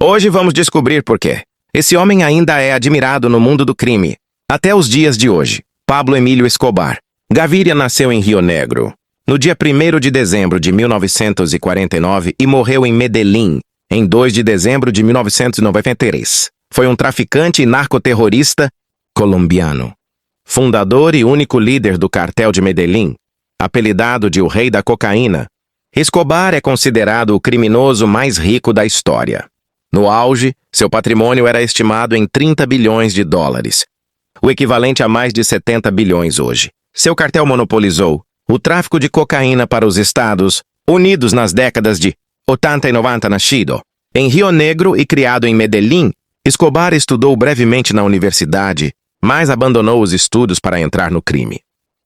Hoje vamos descobrir por quê. Esse homem ainda é admirado no mundo do crime. Até os dias de hoje. Pablo Emílio Escobar. Gaviria nasceu em Rio Negro, no dia 1º de dezembro de 1949 e morreu em Medellín, em 2 de dezembro de 1993. Foi um traficante e narcoterrorista colombiano. Fundador e único líder do cartel de Medellín, apelidado de o Rei da Cocaína, Escobar é considerado o criminoso mais rico da história. No auge, seu patrimônio era estimado em 30 bilhões de dólares, o equivalente a mais de 70 bilhões hoje. Seu cartel monopolizou o tráfico de cocaína para os Estados Unidos nas décadas de 80 e 90. Nascido em Rio Negro e criado em Medellín, Escobar estudou brevemente na universidade, mas abandonou os estudos para entrar no crime.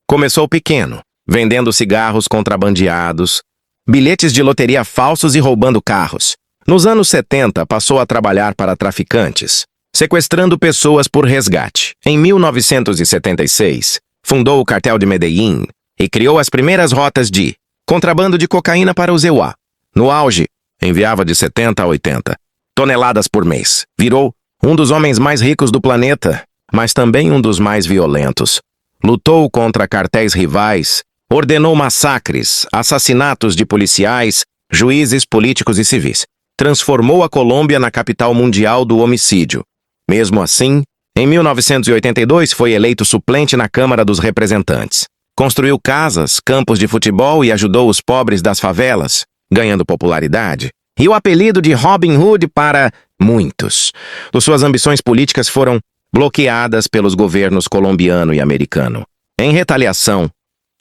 Começou pequeno, vendendo cigarros contrabandeados, bilhetes de loteria falsos e roubando carros. Nos anos 70, passou a trabalhar para traficantes, sequestrando pessoas por resgate. Em 1976, fundou o cartel de Medellín e criou as primeiras rotas de contrabando de cocaína para os EUA. No auge, enviava de 70 a 80 toneladas por mês. Virou um dos homens mais ricos do planeta, mas também um dos mais violentos. Lutou contra cartéis rivais, ordenou massacres, assassinatos de policiais, juízes, políticos e civis. Transformou a Colômbia na capital mundial do homicídio. Mesmo assim, em 1982 foi eleito suplente na Câmara dos Representantes. Construiu casas, campos de futebol e ajudou os pobres das favelas, ganhando popularidade. E o apelido de Robin Hood para muitos. Suas ambições políticas foram bloqueadas pelos governos colombiano e americano. Em retaliação,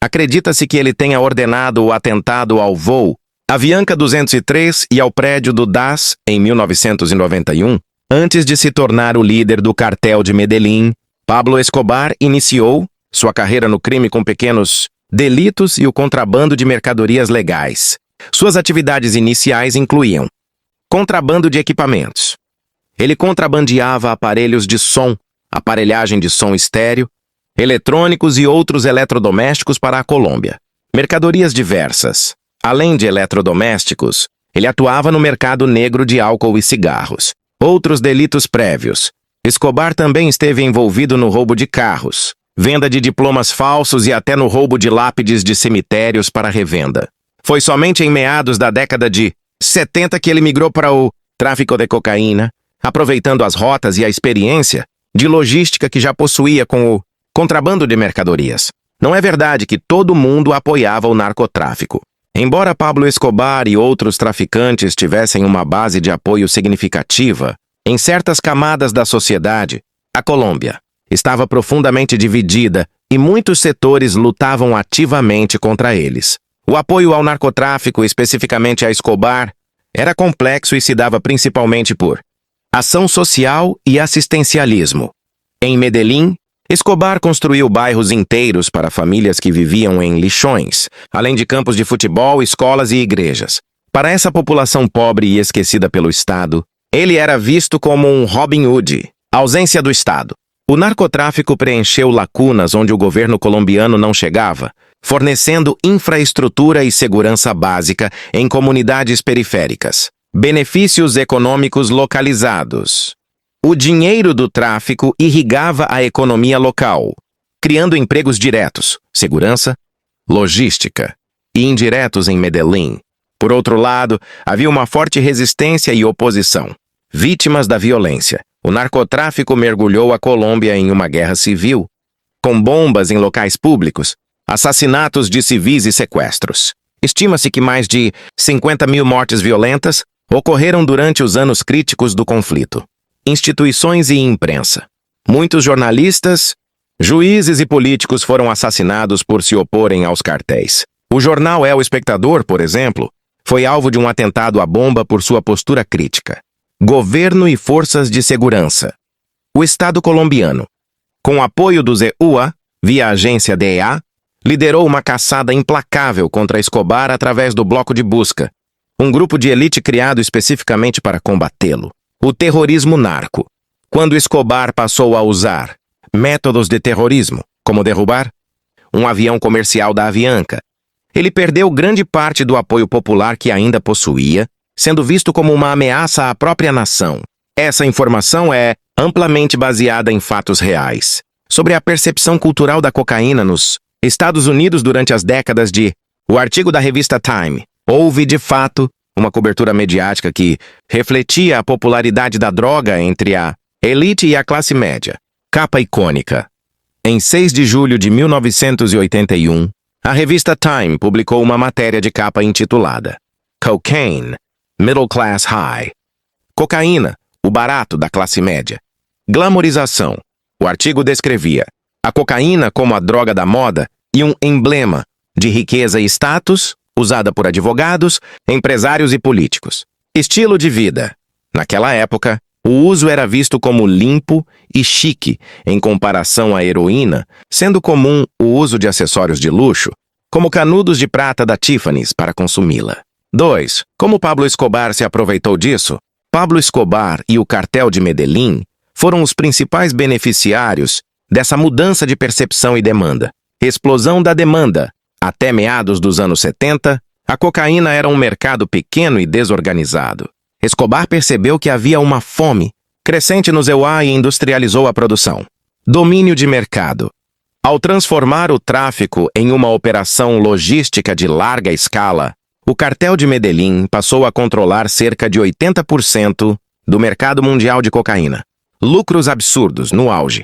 acredita-se que ele tenha ordenado o atentado ao voo Avianca 203 e ao prédio do DAS em 1991. Antes de se tornar o líder do cartel de Medellín, Pablo Escobar iniciou sua carreira no crime com pequenos delitos e o contrabando de mercadorias legais. Suas atividades iniciais incluíam contrabando de equipamentos. Ele contrabandeava aparelhos de som, aparelhagem de som estéreo, eletrônicos e outros eletrodomésticos para a Colômbia. Mercadorias diversas. Além de eletrodomésticos, ele atuava no mercado negro de álcool e cigarros. Outros delitos prévios. Escobar também esteve envolvido no roubo de carros, venda de diplomas falsos e até no roubo de lápides de cemitérios para revenda. Foi somente em meados da década de 70 que ele migrou para o tráfico de cocaína, aproveitando as rotas e a experiência de logística que já possuía com o contrabando de mercadorias. Não é verdade que todo mundo apoiava o narcotráfico. Embora Pablo Escobar e outros traficantes tivessem uma base de apoio significativa, em certas camadas da sociedade, a Colômbia estava profundamente dividida e muitos setores lutavam ativamente contra eles. O apoio ao narcotráfico, especificamente a Escobar, era complexo e se dava principalmente por ação social e assistencialismo. Em Medellín, Escobar construiu bairros inteiros para famílias que viviam em lixões, além de campos de futebol, escolas e igrejas. Para essa população pobre e esquecida pelo Estado, ele era visto como um Robin Hood, ausência do Estado. O narcotráfico preencheu lacunas onde o governo colombiano não chegava, fornecendo infraestrutura e segurança básica em comunidades periféricas. Benefícios econômicos localizados. O dinheiro do tráfico irrigava a economia local, criando empregos diretos, segurança, logística e indiretos em Medellín. Por outro lado, havia uma forte resistência e oposição. Vítimas da violência. O narcotráfico mergulhou a Colômbia em uma guerra civil, com bombas em locais públicos, assassinatos de civis e sequestros. Estima-se que mais de 50 mil mortes violentas ocorreram durante os anos críticos do conflito. Instituições e imprensa. Muitos jornalistas, juízes e políticos foram assassinados por se oporem aos cartéis. O jornal El Espectador, por exemplo, foi alvo de um atentado à bomba por sua postura crítica. Governo e forças de segurança. O Estado colombiano, com apoio dos EUA, via agência DEA, liderou uma caçada implacável contra Escobar através do Bloco de Busca, um grupo de elite criado especificamente para combatê-lo. O terrorismo narco. Quando Escobar passou a usar métodos de terrorismo, como derrubar um avião comercial da Avianca, ele perdeu grande parte do apoio popular que ainda possuía sendo visto como uma ameaça à própria nação. Essa informação é amplamente baseada em fatos reais sobre a percepção cultural da cocaína nos Estados Unidos durante as décadas de... O artigo da revista Time. Houve, de fato, uma cobertura mediática que refletia a popularidade da droga entre a elite e a classe média. Capa icônica. Em 6 de julho de 1981, a revista Time publicou uma matéria de capa intitulada Cocaine, Middle Class High. Cocaína, o barato da classe média. Glamorização. O artigo descrevia a cocaína como a droga da moda e um emblema de riqueza e status usada por advogados, empresários e políticos. Estilo de vida. Naquela época, o uso era visto como limpo e chique em comparação à heroína, sendo comum o uso de acessórios de luxo, como canudos de prata da Tiffany's para consumi-la. 2. Como Pablo Escobar se aproveitou disso? Pablo Escobar e o cartel de Medellín foram os principais beneficiários dessa mudança de percepção e demanda. Explosão da demanda. Até meados dos anos 70, a cocaína era um mercado pequeno e desorganizado. Escobar percebeu que havia uma fome crescente nos EUA e industrializou a produção. Domínio de mercado. Ao transformar o tráfico em uma operação logística de larga escala, o cartel de Medellín passou a controlar cerca de 80% do mercado mundial de cocaína. Lucros absurdos no auge.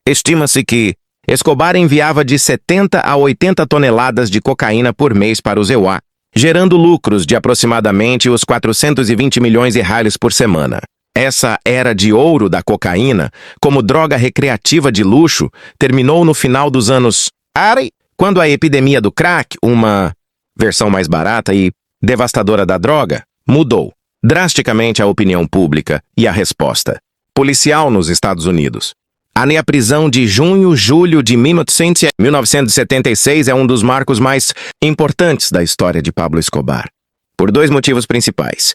Estima-se que Escobar enviava de 70 a 80 toneladas de cocaína por mês para os EUA, gerando lucros de aproximadamente os 420 milhões de reais por semana. Essa era de ouro da cocaína, como droga recreativa de luxo, terminou no final dos anos 80, quando a epidemia do crack, uma versão mais barata e devastadora da droga, mudou drasticamente a opinião pública e a resposta policial nos Estados Unidos. A prisão de junho-julho de 1976 é um dos marcos mais importantes da história de Pablo Escobar, por 2 motivos principais.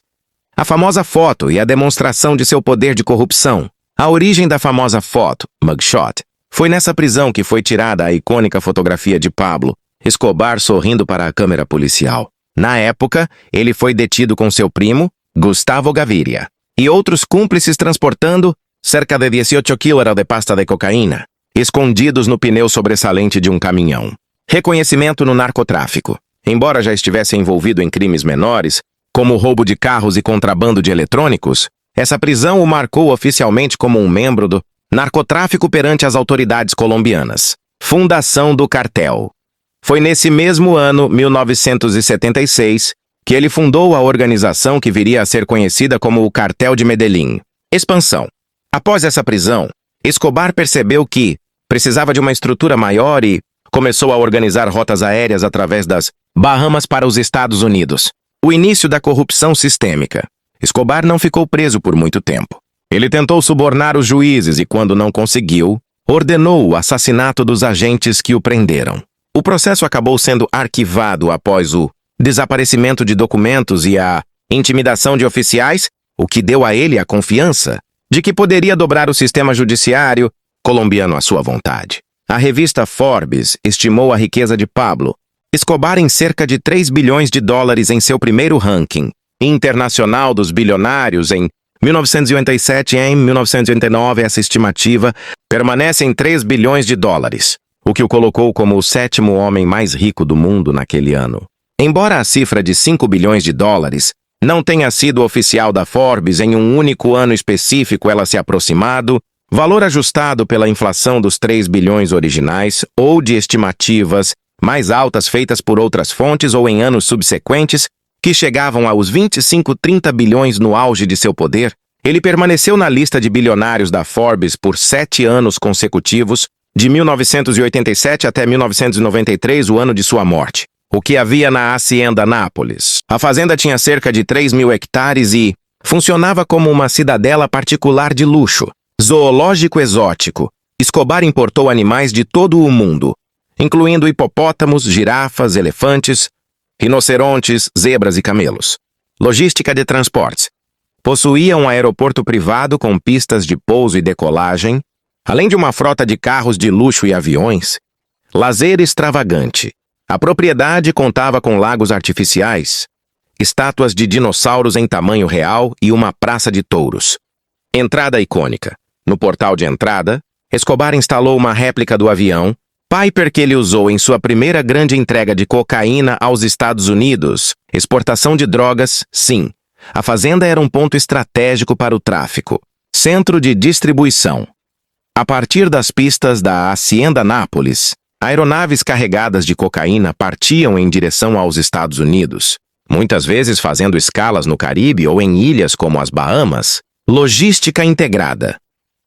A famosa foto e a demonstração de seu poder de corrupção. A origem da famosa foto, mugshot, foi nessa prisão que foi tirada a icônica fotografia de Pablo Escobar sorrindo para a câmera policial. Na época, ele foi detido com seu primo, Gustavo Gaviria, e outros cúmplices transportando cerca de 18 quilos de pasta de cocaína, escondidos no pneu sobressalente de um caminhão. Reconhecimento no narcotráfico. Embora já estivesse envolvido em crimes menores, como roubo de carros e contrabando de eletrônicos, essa prisão o marcou oficialmente como um membro do narcotráfico perante as autoridades colombianas. Fundação do cartel. Foi nesse mesmo ano, 1976, que ele fundou a organização que viria a ser conhecida como o Cartel de Medellín. Expansão. Após essa prisão, Escobar percebeu que precisava de uma estrutura maior e começou a organizar rotas aéreas através das Bahamas para os Estados Unidos. O início da corrupção sistêmica. Escobar não ficou preso por muito tempo. Ele tentou subornar os juízes e, quando não conseguiu, ordenou o assassinato dos agentes que o prenderam. O processo acabou sendo arquivado após o desaparecimento de documentos e a intimidação de oficiais, o que deu a ele a confiança de que poderia dobrar o sistema judiciário colombiano à sua vontade. A revista Forbes estimou a riqueza de Pablo Escobar em cerca de 3 bilhões de dólares em seu primeiro ranking internacional dos bilionários em 1987 e em 1989. Essa estimativa permanece em 3 bilhões de dólares, o que o colocou como o 7º homem mais rico do mundo naquele ano. Embora a cifra de 5 bilhões de dólares não tenha sido oficial da Forbes em um único ano específico, ela se aproximado, valor ajustado pela inflação dos 3 bilhões originais ou de estimativas mais altas feitas por outras fontes ou em anos subsequentes, que chegavam aos 25-30 bilhões no auge de seu poder, ele permaneceu na lista de bilionários da Forbes por 7 anos consecutivos, de 1987 até 1993, o ano de sua morte. O que havia na Hacienda Nápoles. A fazenda tinha cerca de 3.000 hectares e funcionava como uma cidadela particular de luxo. Zoológico exótico. Escobar importou animais de todo o mundo, incluindo hipopótamos, girafas, elefantes, rinocerontes, zebras e camelos. Logística de transportes. Possuía um aeroporto privado com pistas de pouso e decolagem, além de uma frota de carros de luxo e aviões. Lazer extravagante. A propriedade contava com lagos artificiais, estátuas de dinossauros em tamanho real e uma praça de touros. Entrada icônica. No portal de entrada, Escobar instalou uma réplica do avião Piper que ele usou em sua primeira grande entrega de cocaína aos Estados Unidos. Exportação de drogas, sim. A fazenda era um ponto estratégico para o tráfico. Centro de distribuição. A partir das pistas da Hacienda Nápoles, aeronaves carregadas de cocaína partiam em direção aos Estados Unidos, muitas vezes fazendo escalas no Caribe ou em ilhas como as Bahamas. Logística integrada.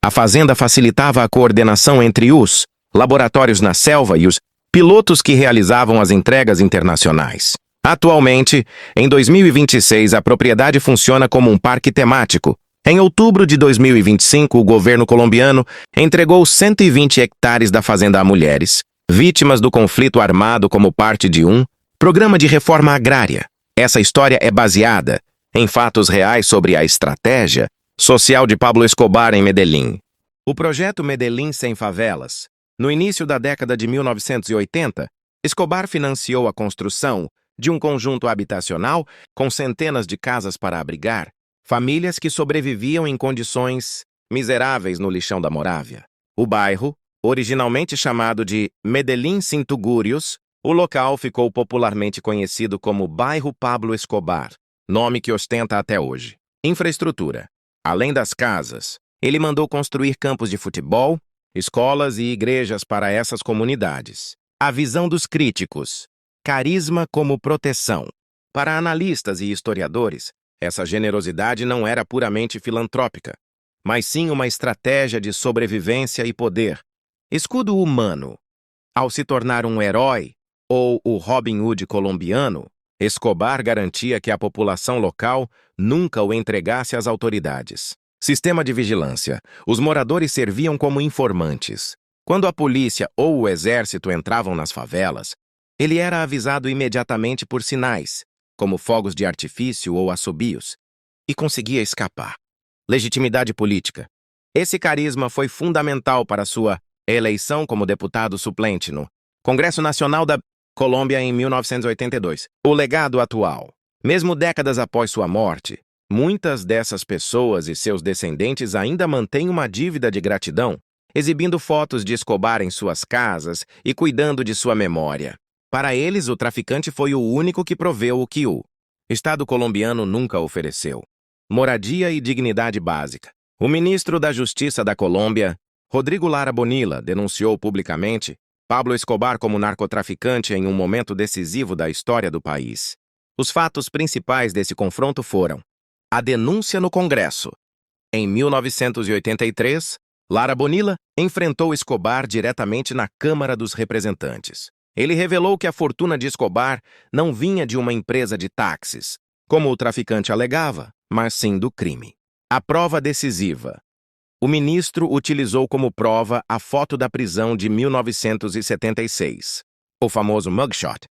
A fazenda facilitava a coordenação entre os laboratórios na selva e os pilotos que realizavam as entregas internacionais. Atualmente, em 2026, a propriedade funciona como um parque temático. Em outubro de 2025, o governo colombiano entregou 120 hectares da fazenda a mulheres, vítimas do conflito armado como parte de um programa de reforma agrária. Essa história é baseada em fatos reais sobre a estratégia social de Pablo Escobar em Medellín. O projeto Medellín Sem Favelas. No início da década de 1980, Escobar financiou a construção de um conjunto habitacional com centenas de casas para abrigar famílias que sobreviviam em condições miseráveis no lixão da Morávia. O bairro, originalmente chamado de Medellín Sin Tugurios, o local ficou popularmente conhecido como Bairro Pablo Escobar, nome que ostenta até hoje. Infraestrutura. Além das casas, ele mandou construir campos de futebol, escolas e igrejas para essas comunidades. A visão dos críticos. Carisma como proteção. Para analistas e historiadores, essa generosidade não era puramente filantrópica, mas sim uma estratégia de sobrevivência e poder. Escudo humano. Ao se tornar um herói, ou o Robin Hood colombiano, Escobar garantia que a população local nunca o entregasse às autoridades. Sistema de vigilância. Os moradores serviam como informantes. Quando a polícia ou o exército entravam nas favelas, ele era avisado imediatamente por sinais, como fogos de artifício ou assobios, e conseguia escapar. Legitimidade política. Esse carisma foi fundamental para sua eleição como deputado suplente no Congresso Nacional da Colômbia em 1982. O legado atual. Mesmo décadas após sua morte, muitas dessas pessoas e seus descendentes ainda mantêm uma dívida de gratidão, exibindo fotos de Escobar em suas casas e cuidando de sua memória. Para eles, o traficante foi o único que proveu o que o Estado colombiano nunca ofereceu: moradia e dignidade básica. O ministro da Justiça da Colômbia, Rodrigo Lara Bonilla, denunciou publicamente Pablo Escobar como narcotraficante em um momento decisivo da história do país. Os fatos principais desse confronto foram: a denúncia no Congresso. Em 1983, Lara Bonilla enfrentou Escobar diretamente na Câmara dos Representantes. Ele revelou que a fortuna de Escobar não vinha de uma empresa de táxis, como o traficante alegava, mas sim do crime. A prova decisiva. O ministro utilizou como prova a foto da prisão de 1976, o famoso mugshot,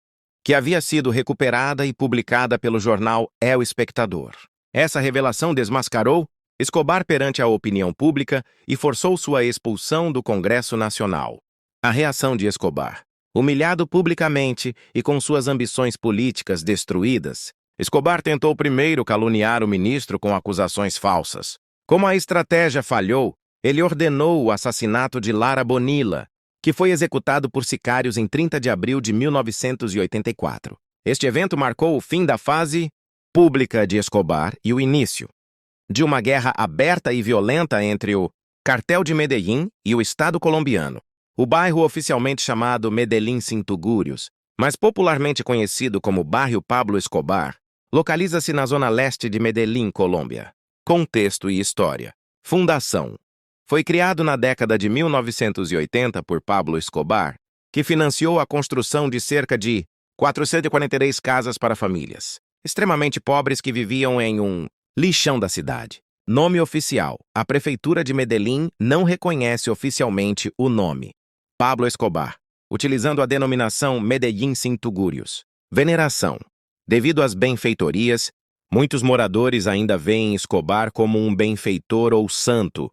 que havia sido recuperada e publicada pelo jornal El Espectador. Essa revelação desmascarou Escobar perante a opinião pública e forçou sua expulsão do Congresso Nacional. A reação de Escobar. Humilhado publicamente e com suas ambições políticas destruídas, Escobar tentou primeiro caluniar o ministro com acusações falsas. Como a estratégia falhou, ele ordenou o assassinato de Lara Bonilla, que foi executado por sicários em 30 de abril de 1984. Este evento marcou o fim da fase pública de Escobar e o início de uma guerra aberta e violenta entre o Cartel de Medellín e o Estado colombiano. O bairro oficialmente chamado Medellín Sin Tugurios, mas popularmente conhecido como Bairro Pablo Escobar, localiza-se na zona leste de Medellín, Colômbia. Contexto e história. Fundação. Foi criado na década de 1980 por Pablo Escobar, que financiou a construção de cerca de 443 casas para famílias extremamente pobres que viviam em um lixão da cidade. Nome oficial. A Prefeitura de Medellín não reconhece oficialmente o nome Pablo Escobar, utilizando a denominação Medellín Sin Tugurios. Veneração. Devido às benfeitorias, muitos moradores ainda veem Escobar como um benfeitor ou santo,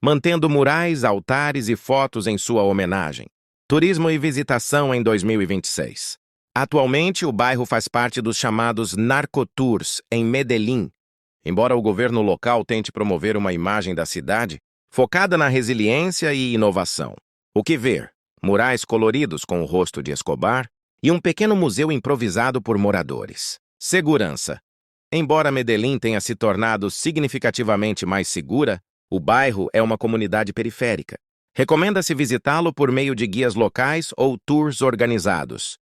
mantendo murais, altares e fotos em sua homenagem. Turismo e visitação em 2026. Atualmente, o bairro faz parte dos chamados narcotours em Medellín. Embora o governo local tente promover uma imagem da cidade focada na resiliência e inovação. O que ver? Murais coloridos com o rosto de Escobar e um pequeno museu improvisado por moradores. Segurança. Embora Medellín tenha se tornado significativamente mais segura, o bairro é uma comunidade periférica. Recomenda-se visitá-lo por meio de guias locais ou tours organizados.